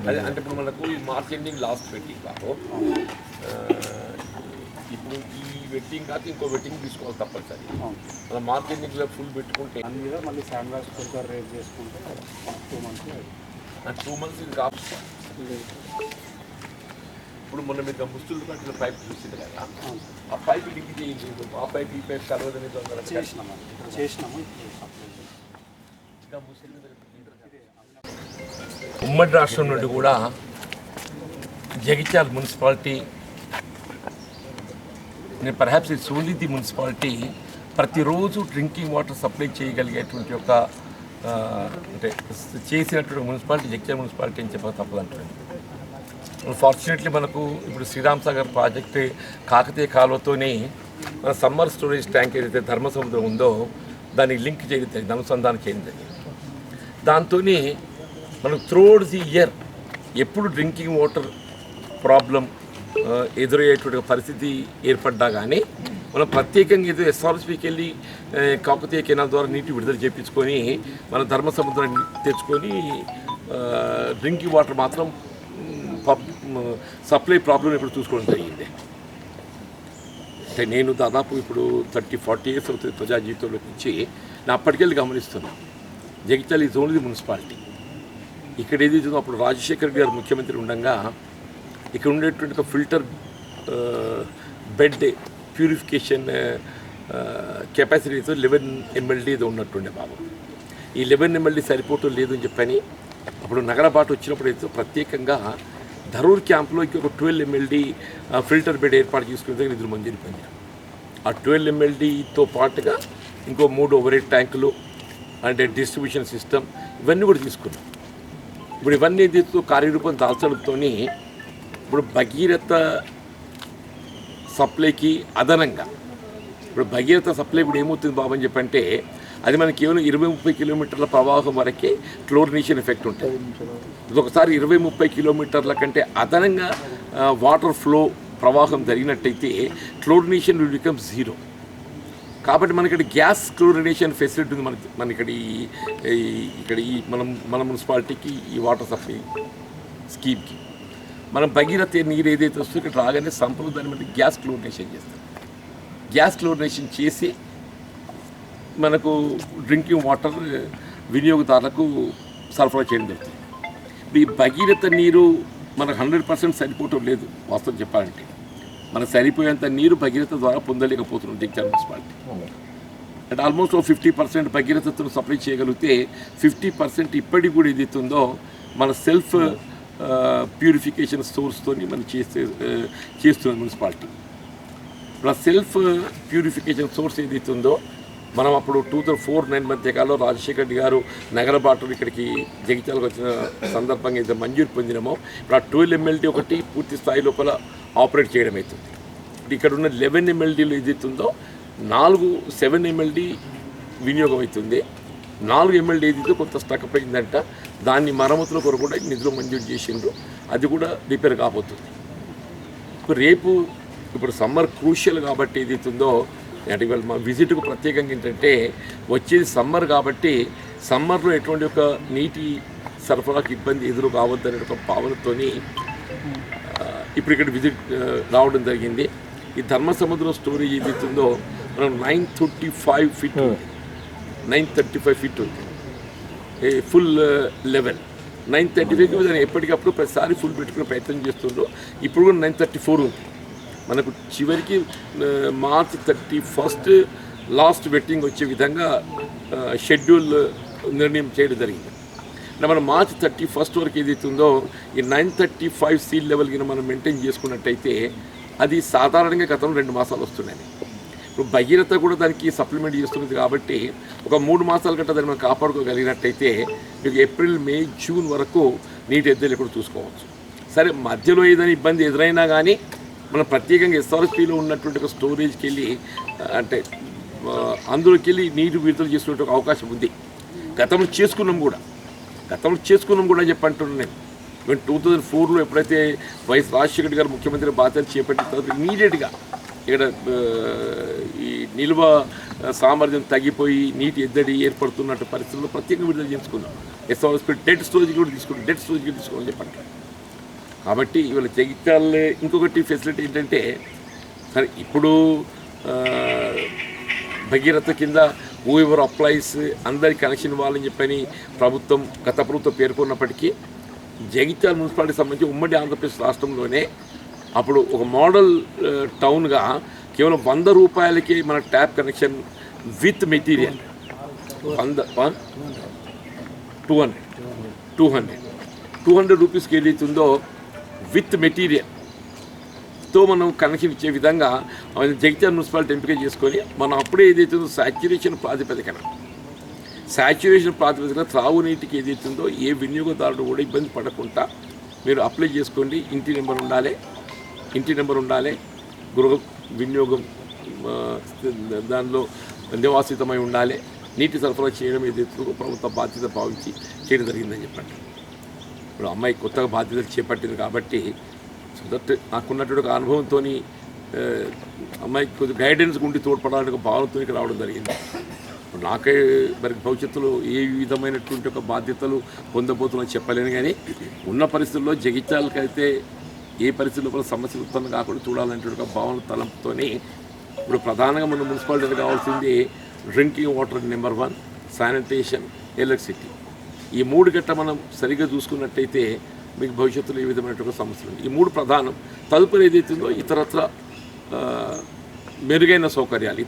అదే అంటే ఇప్పుడు మనకు ఈ మార్చ్ ఎండింగ్ లాస్ట్ వెట్టింగ్ కాదు, ఇప్పుడు ఈ వెట్టింగ్ కాక ఇంకో వెట్టింగ్ తీసుకోవాలి తప్పనిసరి. మన మార్చ్ ఎండింగ్లో ఫుల్ పెట్టుకుంటే దాని మీద మళ్ళీ శాండ్ వాష్ కొద్దిగా రేజ్ చేసుకుంటే 2 months 2 months ఇది కాదు. ఇప్పుడు మొన్న మీరు ముస్తులు కట్టిన పైప్ చూసింది కదా, ఆ పైప్ లింక్ చేయించి ఆ పైప్ ఈ పైప్ కలవదని చేసినాము. ఉమ్మడి రాష్ట్రం నుండి కూడా Jagtial municipality, perhaps it's only the municipality ప్రతిరోజు డ్రింకింగ్ వాటర్ సప్లై చేయగలిగేటువంటి ఒక అంటే చేసినటువంటి మున్సిపాలిటీ జగిత్యాల మున్సిపాలిటీ అని చెప్పక తప్పదంటుంది. ఫార్చునేట్లీ మనకు ఇప్పుడు శ్రీరామ్ సాగర్ ప్రాజెక్ట్ కాకతీయ కాలువతోనే మన సమ్మర్ స్టోరేజ్ ట్యాంక్ ఏదైతే ధర్మసముద్రం ఉందో దానికి లింక్ చేయడం జరిగింది, అనుసంధానం చేయడం జరిగింది. దాంతో మనం త్రూఅవుట్ ది ఇయర్ ఎప్పుడు డ్రింకింగ్ వాటర్ ప్రాబ్లం ఎదురయ్యేటువంటి పరిస్థితి ఏర్పడ్డా కానీ మనం ప్రత్యేకంగా ఏదో ఎస్ఆర్ఎస్పీకి వెళ్ళి కాకతీయ కెనాల్ ద్వారా నీటి విడుదల చేయించుకొని మన ధర్మసముద్రాన్ని తెచ్చుకొని డ్రింకింగ్ వాటర్ మాత్రం సప్లై ప్రాబ్లం ఇప్పుడు చూసుకోవడం జరిగింది. అంటే నేను దాదాపు ఇప్పుడు 30-40 years అవుతుంది ప్రజా జీవితంలోకి వచ్చి నేను అప్పటికెళ్ళి గమనిస్తున్నాను. Jagtial is only municipality. ఇక్కడ ఏది అప్పుడు రాజశేఖర్ గారు ముఖ్యమంత్రి ఉండగా ఇక్కడ ఉండేటువంటి ఒక ఫిల్టర్ బెడ్ ప్యూరిఫికేషన్ కెపాసిటీతో 11 MLD ఏదో ఉన్నట్టుండే బాబు. ఈ 11 MLD సరిపోవటం లేదు అని చెప్పని అప్పుడు నగరబాటు వచ్చినప్పుడు అయితే ప్రత్యేకంగా ధరూర్ క్యాంప్లో ఇంకొక 12 MLD ఫిల్టర్ బెడ్ ఏర్పాటు చేసుకునే దగ్గర 2 మంది పనిచేయారు. ఆ 12 MLDతో పాటుగా ఇంకో 3 ఓవర్-హెడ్ ట్యాంకులు అంటే డిస్ట్రిబ్యూషన్ సిస్టమ్ ఇవన్నీ కూడా తీసుకున్నాం. ఇప్పుడు ఇవన్నీ దీంతో కార్యరూపం దాల్చడంతో ఇప్పుడు భగీరథ సప్లైకి అదనంగా ఇప్పుడు భగీరథ సప్లై ఇప్పుడు ఏమవుతుంది బాబు అని చెప్పంటే అది మనకి కేవలం 20-30 కిలోమీటర్ల ప్రవాహం వరకే క్లోరినేషన్ ఎఫెక్ట్ ఉంటుంది. ఒకసారి 20-30 కిలోమీటర్ల కంటే అదనంగా వాటర్ ఫ్లో ప్రవాహం జరిగినట్టయితే క్లోరినేషన్ విల్ బికమ్ 0. కాబట్టి మనకి ఇక్కడ గ్యాస్ క్లోరినేషన్ ఫెసిలిటీ ఉంది మన ఇక్కడ ఈ మన మున్సిపాలిటీకి ఈ వాటర్ సప్లై స్కీమ్కి మనం భగీరథ నీరు ఏదైతే వస్తుందో ఇక్కడ రాగానే సంపలు దాన్ని బట్టి గ్యాస్ క్లోరినేషన్ చేస్తాం. గ్యాస్ క్లోరినేషన్ చేసి మనకు డ్రింకింగ్ వాటర్ వినియోగదారులకు సరఫరా చేయడం జరుగుతుంది. ఇప్పుడు ఈ భగీరథ నీరు మనకు 100% సరిపోవటం లేదు. వాస్తవం చెప్పాలంటే మనకు సరిపోయేంత నీరు భగీరథ ద్వారా పొందలేకపోతున్నాం జగిత్యాల మున్సిపాలిటీ. అంటే ఆల్మోస్ట్ 50% భగీరథతో సప్లై చేయగలిగితే 50% ఇప్పటికి కూడా ఏదైతుందో మన సెల్ఫ్ ప్యూరిఫికేషన్ సోర్స్తో మనం చేస్తున్నాం మున్సిపాలిటీ. ఇప్పుడు సెల్ఫ్ ప్యూరిఫికేషన్ సోర్స్ ఏదైతుందో మనం అప్పుడు 2004-09 మధ్యకాలంలో రాజశేఖర్ గారు నగరబాటలు ఇక్కడికి జగిత్యాలకు వచ్చిన సందర్భంగా అయితే మంజూరు పొందినామో ఇప్పుడు ఆ 12 MLD ఒకటి పూర్తి స్థాయి లోపల ఆపరేట్ చేయడం అవుతుంది. ఇప్పుడు ఇక్కడ ఉన్న 11 MLDలు ఏదైతుందో 7 MLD వినియోగం అవుతుంది. 4 MLD ఏదైతే కొంత స్టక్ అయిందంట దాన్ని మరమ్మతుల కొరకు కూడా నిధులు మంజూరు చేసిండ్రు. అది కూడా రిపేర్ కాబోతుంది. ఇప్పుడు రేపు ఇప్పుడు సమ్మర్ క్రూషియల్ కాబట్టి ఏదైతుందో అంటే ఇవాళ మా విజిట్కు ప్రత్యేకంగా ఏంటంటే వచ్చేది సమ్మర్ కాబట్టి సమ్మర్లో ఎటువంటి ఒక నీటి సరఫరాకు ఇబ్బంది ఎదురు కావద్దనే ఒక భావనతోని ఇప్పుడు ఇక్కడ విజిట్ రావడం జరిగింది. ఈ ధర్మసముద్రం స్టోరేజ్ ఏదైతుందో మనం 935 feet ఉంది, 935 feet ఉంది ఫుల్ లెవెల్. 935 దాన్ని ఎప్పటికప్పుడు ప్రతిసారి ఫుల్ పెట్టుకునే ప్రయత్నం చేస్తుండ్రో. ఇప్పుడు కూడా 934 ఉంది. మనకు చివరికి March 31 లాస్ట్ వెట్టింగ్ వచ్చే విధంగా షెడ్యూల్ నిర్ణయం చేయడం జరిగింది. అంటే మనం March 31 వరకు ఏదైతుందో ఈ 935 సీ లెవెల్ కింద మనం మెయింటైన్ చేసుకున్నట్టయితే అది సాధారణంగా గతంలో 2 మాసాలు వస్తున్నాయి. ఇప్పుడు భగీరథ కూడా దానికి సప్లిమెంట్ చేస్తున్నది కాబట్టి ఒక 3 మాసాల గట్ట దాన్ని మనం కాపాడుకోగలిగినట్టయితే మీకు April, May, June వరకు నీటి ఎద్దలు కూడా చూసుకోవచ్చు. సరే మధ్యలో ఏదైనా ఇబ్బంది ఎదురైనా కానీ మనం ప్రత్యేకంగా ఎస్ఆర్ఎస్పీలో ఉన్నటువంటి ఒక స్టోరేజ్కి వెళ్ళి అంటే అందులోకి వెళ్ళి నీరు విడుదల చేసుకునే అవకాశం ఉంది. గతంలో చేసుకున్నాం కూడా చెప్పంటున్నాను నేను. 2004లో ఎప్పుడైతే వైఎస్ రాజశేఖర్ గారు ముఖ్యమంత్రి బాధ్యత చేపట్టిన తర్వాత ఇమీడియట్గా ఇక్కడ ఈ నిల్వ సామర్థ్యం తగ్గిపోయి నీటి ఎద్దడి ఏర్పడుతున్నట్టు పరిస్థితుల్లో ప్రత్యేకంగా విడుదల చేసుకున్నాం. ఎస్ఆర్ఎస్పీ డెడ్ స్టోరేజ్ కూడా తీసుకున్నాం, డెడ్ స్టోరేజ్ కూడా తీసుకోమని చెప్పండి. కాబట్టి ఇవాళ జగిత్యాల ఇంకొకటి ఫెసిలిటీ ఏంటంటే, సరే ఇప్పుడు భగీరథ కింద ఎవర్ అప్లైస్ అందరికి కనెక్షన్ ఇవ్వాలని చెప్పని గత ప్రభుత్వం పేర్కొన్నప్పటికీ జగిత్యాల మున్సిపాలిటీకి సంబంధించి ఉమ్మడి ఆంధ్రప్రదేశ్ రాష్ట్రంలోనే అప్పుడు ఒక మోడల్ టౌన్గా కేవలం 100 రూపాయలకి మన ట్యాప్ కనెక్షన్ విత్ మెటీరియల్ 200 రూపీస్కి ఏదైతుందో విత్ మెటీరియల్తో మనం కనెక్షన్ ఇచ్చే విధంగా జగిత్యాల మున్సిపాలిటీ ఎంపిక చేసుకొని మనం అప్పుడే ఏదైతుందో సాచ్యురేషన్ ప్రాతిపదికన త్రాగునీటికి ఏదైతుందో ఏ వినియోగదారుడు కూడా ఇబ్బంది పడకుండా మీరు అప్లై చేసుకోండి. ఇంటి నెంబర్ ఉండాలి, గృహ వినియోగం దానిలో నివాసితమై ఉండాలి, నీటి సరఫరా చేయడం ఏదైతే ప్రభుత్వ బాధ్యత భావించి చేయడం జరిగిందని చెప్పండి. ఇప్పుడు అమ్మాయి కొత్తగా బాధ్యతలు చేపట్టింది కాబట్టి నాకున్నటువంటి ఒక అనుభవంతో అమ్మాయికి కొద్దిగా గైడెన్స్ గుండి తోడ్పడడానికి భావనతో రావడం జరిగింది. నాకే మరి భవిష్యత్తులో ఏ విధమైనటువంటి ఒక బాధ్యతలు పొందబోతున్నా చెప్పలేను, కానీ ఉన్న పరిస్థితుల్లో జగిత్యాలకైతే ఏ పరిస్థితుల్లో కూడా సమస్యలు ఉత్పన్నం కాకుండా చూడాలంటే ఒక భావన తలంపుతో ఇప్పుడు ప్రధానంగా మన మున్సిపాలిటీకి కావాల్సింది drinking water number 1, sanitation, electricity. ఈ 3 గట్ట మనం సరిగ్గా చూసుకున్నట్టయితే మీకు భవిష్యత్తులో ఏ విధమైనటువంటి సమస్యలు ఉంది. ఈ 3 ప్రధానం. తదుపరి ఏదైతుందో ఇతరత్ర మెరుగైన సౌకర్యాలు